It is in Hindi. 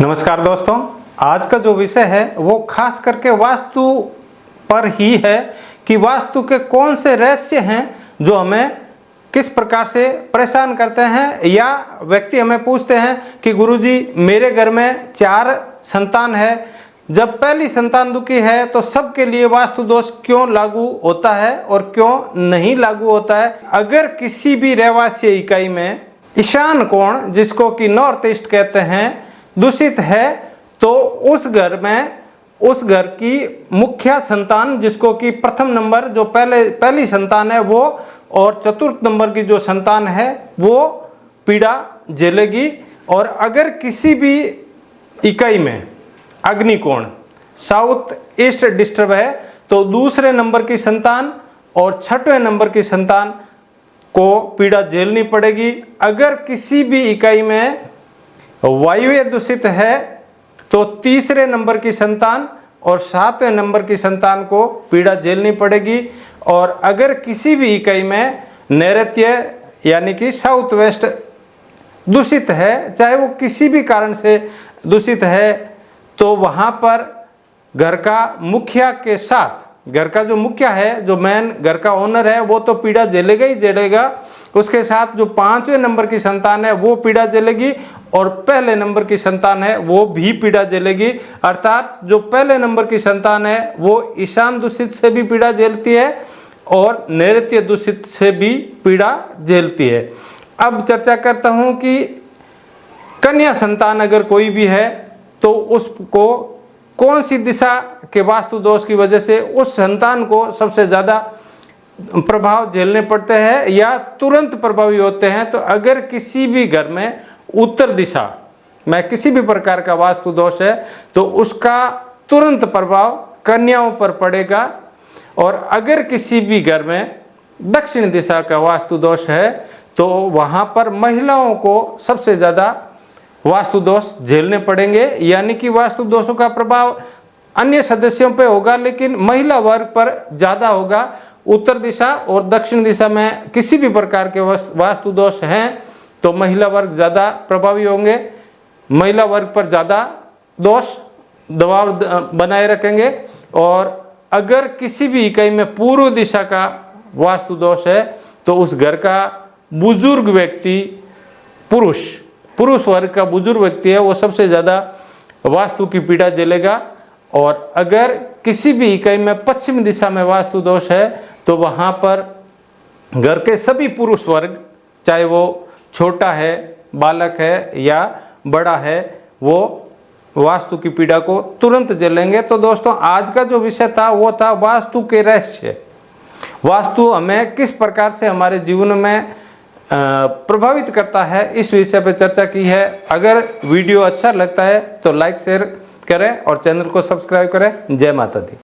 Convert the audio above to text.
नमस्कार दोस्तों, आज का जो विषय है वो खास करके वास्तु पर ही है कि वास्तु के कौन से रहस्य हैं जो हमें किस प्रकार से परेशान करते हैं। या व्यक्ति हमें पूछते हैं कि गुरुजी मेरे घर में 4 संतान है, जब पहली संतान दुखी है तो सबके लिए वास्तु दोष क्यों लागू होता है और क्यों नहीं लागू होता है। अगर किसी भी रहवासी इकाई में ईशान कोण, जिसको कि नॉर्थ ईस्ट कहते हैं, दूषित है तो उस घर की मुख्य संतान, जिसको कि प्रथम नंबर जो पहली संतान है वो, और चतुर्थ नंबर की जो संतान है वो पीड़ा झेलेगी। और अगर किसी भी इकाई में अग्निकोण साउथ ईस्ट डिस्टर्ब है तो दूसरे नंबर की संतान और छठवें नंबर की संतान को पीड़ा झेलनी पड़ेगी। अगर किसी भी इकाई में वायव्य दूषित है तो तीसरे नंबर की संतान और 7वें नंबर की संतान को पीड़ा झेलनी पड़ेगी। और अगर किसी भी इकाई में नैऋत्य यानी कि साउथ वेस्ट दूषित है, चाहे वो किसी भी कारण से दूषित है, तो वहाँ पर घर का मुखिया के साथ, घर का जो मुखिया है, जो मेन घर का ओनर है, वो तो पीड़ा झेलेगा ही झेलेगा। उसके साथ जो 5वें नंबर की संतान है वो पीड़ा झेलेगी और पहले नंबर की संतान है वो भी पीड़ा झेलेगी। अर्थात जो पहले नंबर की संतान है वो ईशान दूषित से भी पीड़ा झेलती है और नैऋत्य दूषित से भी पीड़ा झेलती है। अब चर्चा करता हूँ कि कन्या संतान अगर कोई भी है तो उसको कौन सी दिशा के वास्तु दोष की वजह से उस संतान को सबसे ज़्यादा प्रभाव झेलने पड़ते हैं या तुरंत प्रभावी होते हैं। तो अगर किसी भी घर में उत्तर दिशा में किसी भी प्रकार का वास्तु दोष है तो उसका तुरंत प्रभाव कन्याओं पर पड़ेगा। और अगर किसी भी घर में दक्षिण दिशा का वास्तु दोष है तो वहाँ पर महिलाओं को सबसे ज़्यादा वास्तु दोष झेलने पड़ेंगे। यानी कि वास्तु दोषों का प्रभाव अन्य सदस्यों पे होगा लेकिन महिला वर्ग पर ज़्यादा होगा। उत्तर दिशा और दक्षिण दिशा में किसी भी प्रकार के वास्तु दोष हैं तो महिला वर्ग ज़्यादा प्रभावी होंगे, महिला वर्ग पर ज़्यादा दोष दबाव बनाए रखेंगे। और अगर किसी भी इकाई में पूर्व दिशा का वास्तु दोष है तो उस घर का बुजुर्ग व्यक्ति, पुरुष वर्ग का बुजुर्ग व्यक्ति है, वो सबसे ज़्यादा वास्तु की पीड़ा झेलेगा। और अगर किसी भी इकाई में पश्चिम दिशा में वास्तु दोष है तो वहाँ पर घर के सभी पुरुष वर्ग, चाहे वो छोटा है, बालक है या बड़ा है, वो वास्तु की पीड़ा को तुरंत झेलेंगे। तो दोस्तों, आज का जो विषय था वो था वास्तु के रहस्य। वास्तु हमें किस प्रकार से हमारे जीवन में प्रभावित करता है, इस विषय पर चर्चा की है। अगर वीडियो अच्छा लगता है तो लाइक शेयर करें और चैनल को सब्सक्राइब करें। जय माता दी।